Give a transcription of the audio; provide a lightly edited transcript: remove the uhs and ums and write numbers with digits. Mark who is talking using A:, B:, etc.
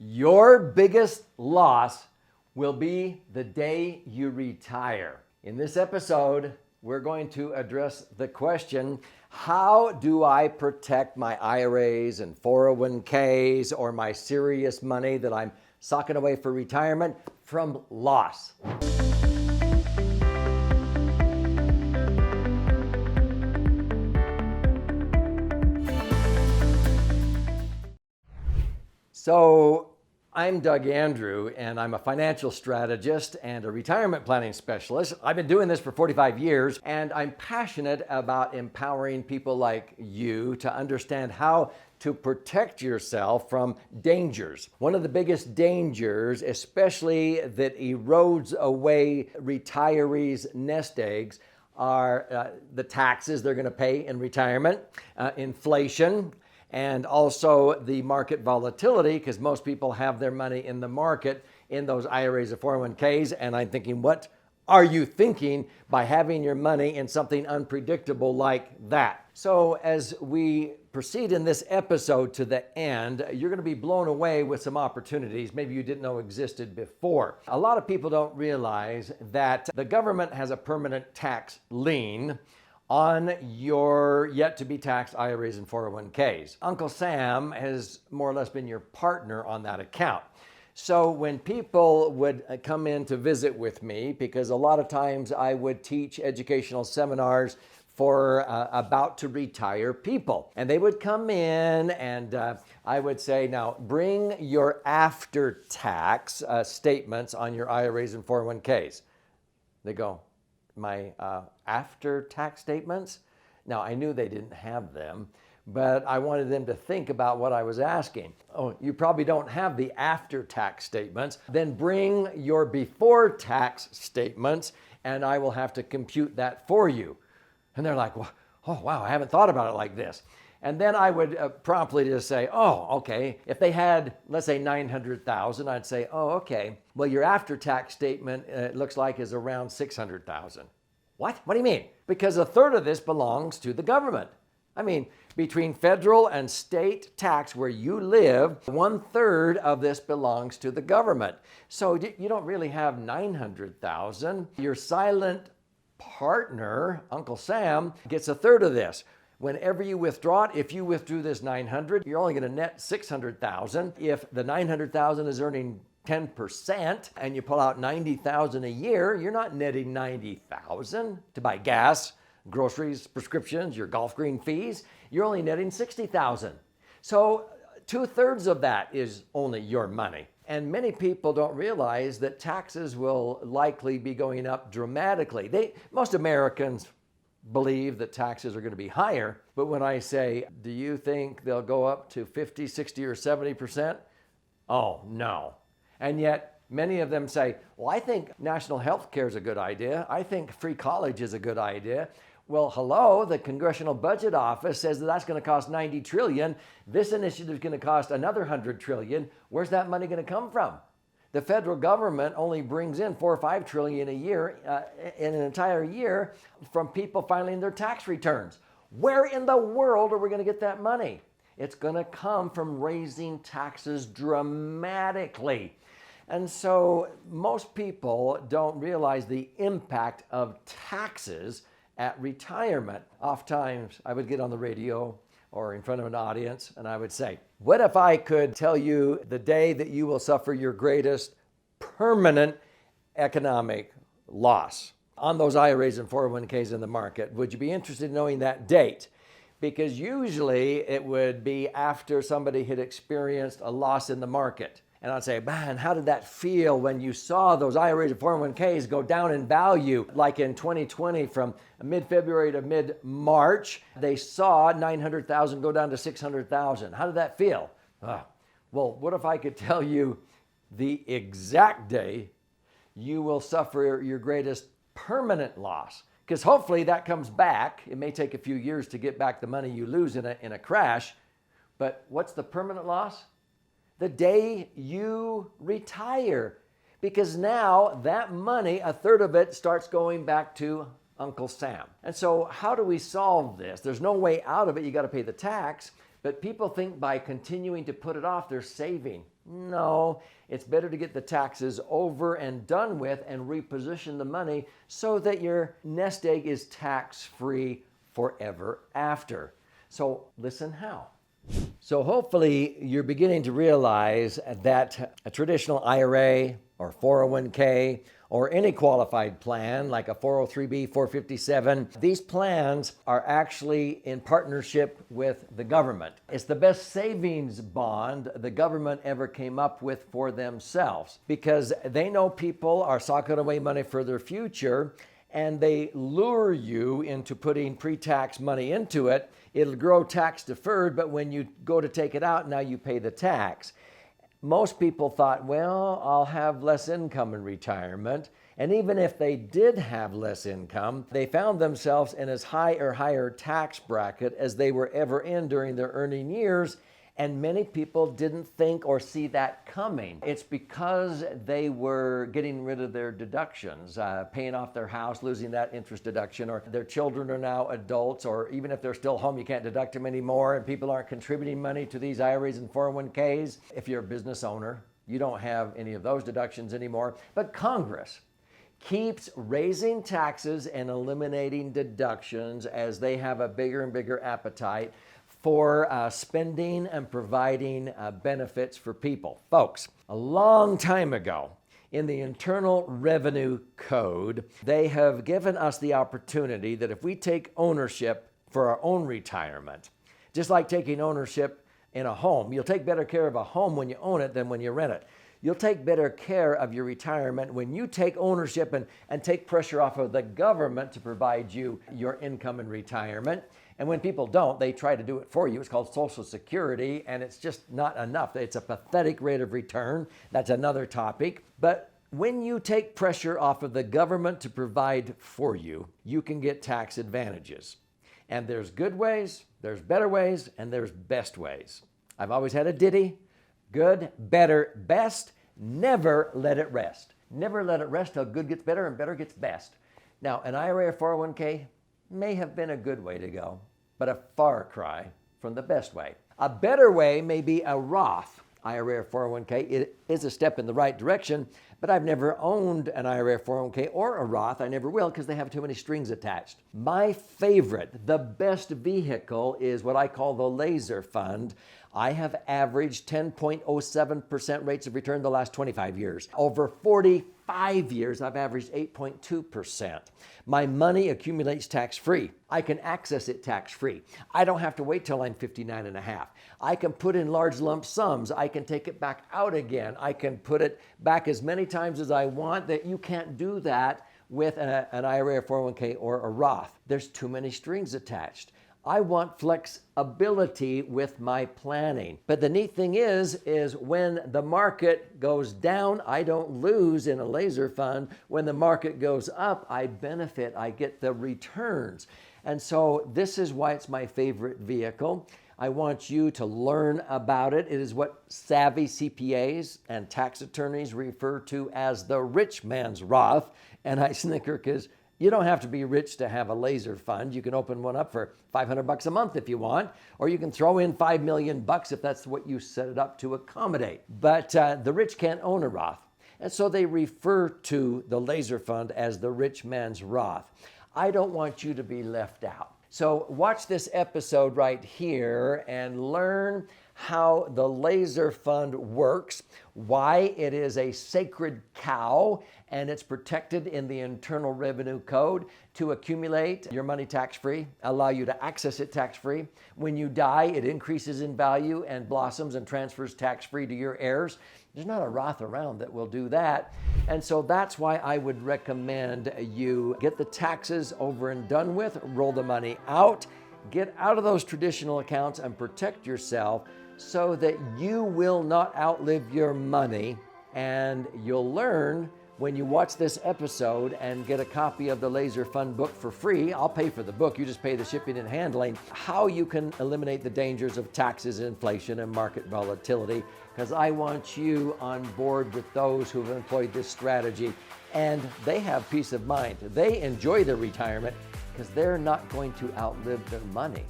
A: Your biggest loss will be the day you retire. In this episode, we're going to address the question, how do I protect my IRAs and 401ks or my serious money that I'm socking away for retirement from loss? So I'm Doug Andrew, and I'm a financial strategist and a retirement planning specialist. I've been doing this for 45 years, and I'm passionate about empowering people like you to understand how to protect yourself from dangers. One of the biggest dangers, especially that erodes away retirees' nest eggs, are the taxes they're going to pay in retirement, inflation, and also the market volatility, because most people have their money in the market in those IRAs or 401ks. And I'm thinking, what are you thinking by having your money in something unpredictable like that? So as we proceed in this episode to the end, you're going to be blown away with some opportunities maybe you didn't know existed before. A lot of people don't realize that the government has a permanent tax lien on your yet to be taxed IRAs and 401ks. Uncle Sam has more or less been your partner on that account. So when people would come in to visit with me, because a lot of times I would teach educational seminars for about to retire people, and they would come in and I would say, now bring your after tax statements on your IRAs and 401ks. They go, my after tax statements? Now, I knew they didn't have them, but I wanted them to think about what I was asking. Oh, you probably don't have the after tax statements. Then bring your before tax statements and I will have to compute that for you. And they're like, oh, wow, I haven't thought about it like this. And then I would promptly just say, oh, okay. If they had, let's say 900,000, I'd say, oh, okay. Well, your after-tax statement, it looks like, is around 600,000. What? What do you mean? Because a third of this belongs to the government. I mean, between federal and state tax where you live, 1/3 of this belongs to the government. So you don't really have 900,000. Your silent partner, Uncle Sam, gets a third of this. Whenever you withdraw it, if you withdrew this 900, you're only going to net 600,000. If the 900,000 is earning 10% and you pull out 90,000 a year, you're not netting 90,000 to buy gas, groceries, prescriptions, your golf green fees. You're only netting 60,000. So 2/3 of that is only your money. And many people don't realize that taxes will likely be going up dramatically. Most Americans believe that taxes are going to be higher, but when I say, do you think they'll go up to 50, 60, or 70%? Oh, no. And yet many of them say, well, I think national health care is a good idea. I think free college is a good idea. Well, hello, the Congressional Budget Office says that that's going to cost $90 trillion. This initiative is going to cost another $100 trillion. Where's that money going to come from? The federal government only brings in $4 or $5 trillion a year in an entire year from people filing their tax returns. Where in the world are we going to get that money? It's going to come from raising taxes dramatically. And so most people don't realize the impact of taxes at retirement. Oftentimes I would get on the radio or in front of an audience, and I would say, what if I could tell you the day that you will suffer your greatest permanent economic loss on those IRAs and 401ks in the market? Would you be interested in knowing that date? Because usually it would be after somebody had experienced a loss in the market. And I'd say, man, how did that feel when you saw those IRAs and 401ks go down in value? Like in 2020, from mid-February to mid-March, they saw 900,000 go down to 600,000. How did that feel? Well, what if I could tell you the exact day you will suffer your greatest permanent loss? Because hopefully that comes back. It may take a few years to get back the money you lose in a crash. But what's the permanent loss? The day you retire. Because now that money, a third of it, starts going back to Uncle Sam. And so how do we solve this? There's no way out of it. You got to pay the tax. But people think by continuing to put it off, they're saving. No, it's better to get the taxes over and done with and reposition the money so that your nest egg is tax-free forever after. So listen how. So hopefully you're beginning to realize that a traditional IRA or 401k or any qualified plan like a 403b, 457, these plans are actually in partnership with the government. It's the best savings bond the government ever came up with for themselves because they know people are socking away money for their future, and they lure you into putting pre-tax money into it. It'll grow tax deferred, but when you go to take it out, now you pay the tax. Most people thought, well, I'll have less income in retirement. And even if they did have less income, they found themselves in as high or higher tax bracket as they were ever in during their earning years. And many people didn't think or see that coming. It's because they were getting rid of their deductions, paying off their house, losing that interest deduction, or their children are now adults, or even if they're still home, you can't deduct them anymore, and people aren't contributing money to these IRAs and 401ks. If you're a business owner, you don't have any of those deductions anymore. But Congress keeps raising taxes and eliminating deductions as they have a bigger and bigger appetite for spending and providing benefits for people. Folks, a long time ago in the Internal Revenue Code, they have given us the opportunity that if we take ownership for our own retirement, just like taking ownership in a home, you'll take better care of a home when you own it than when you rent it. You'll take better care of your retirement when you take ownership and take pressure off of the government to provide you your income in retirement. And when people don't, they try to do it for you. It's called Social Security, and it's just not enough. It's a pathetic rate of return. That's another topic. But when you take pressure off of the government to provide for you, you can get tax advantages. And there's good ways, there's better ways, and there's best ways. I've always had a ditty: good, better, best. Never let it rest. Never let it rest till good gets better and better gets best. Now, an IRA or 401k may have been a good way to go, but a far cry from the best way. A better way may be a Roth IRA or 401k. It is a step in the right direction, but I've never owned an IRA or 401k or a Roth. I never will because they have too many strings attached. My favorite, the best vehicle is what I call the laser fund. I have averaged 10.07% rates of return the last 25 years. Over 45 years, I've averaged 8.2%. My money accumulates tax-free. I can access it tax-free. I don't have to wait till I'm 59 and a half. I can put in large lump sums. I can take it back out again. I can put it back as many times as I want. That you can't do that with an IRA, 401k, or a Roth. There's too many strings attached. I want flexibility with my planning. But the neat thing is when the market goes down, I don't lose in a laser fund. When the market goes up, I benefit. I get the returns. And so this is why it's my favorite vehicle. I want you to learn about it. It is what savvy CPAs and tax attorneys refer to as the rich man's Roth. And I snicker because you don't have to be rich to have a laser fund. You can open one up for $500 a month if you want, or you can throw in $5 million if that's what you set it up to accommodate. But the rich can't own a Roth. And so they refer to the laser fund as the rich man's Roth. I don't want you to be left out. So watch this episode right here and learn how the laser fund works, why it is a sacred cow, and it's protected in the Internal Revenue Code to accumulate your money tax-free, allow you to access it tax-free. When you die, it increases in value and blossoms and transfers tax-free to your heirs. There's not a Roth around that will do that. And so that's why I would recommend you get the taxes over and done with, roll the money out, get out of those traditional accounts and protect yourself so that you will not outlive your money. And you'll learn when you watch this episode and get a copy of the Laser Fund book for free. I'll pay for the book, you just pay the shipping and handling, how you can eliminate the dangers of taxes, inflation, and market volatility, because I want you on board with those who have employed this strategy and they have peace of mind. They enjoy their retirement because they're not going to outlive their money.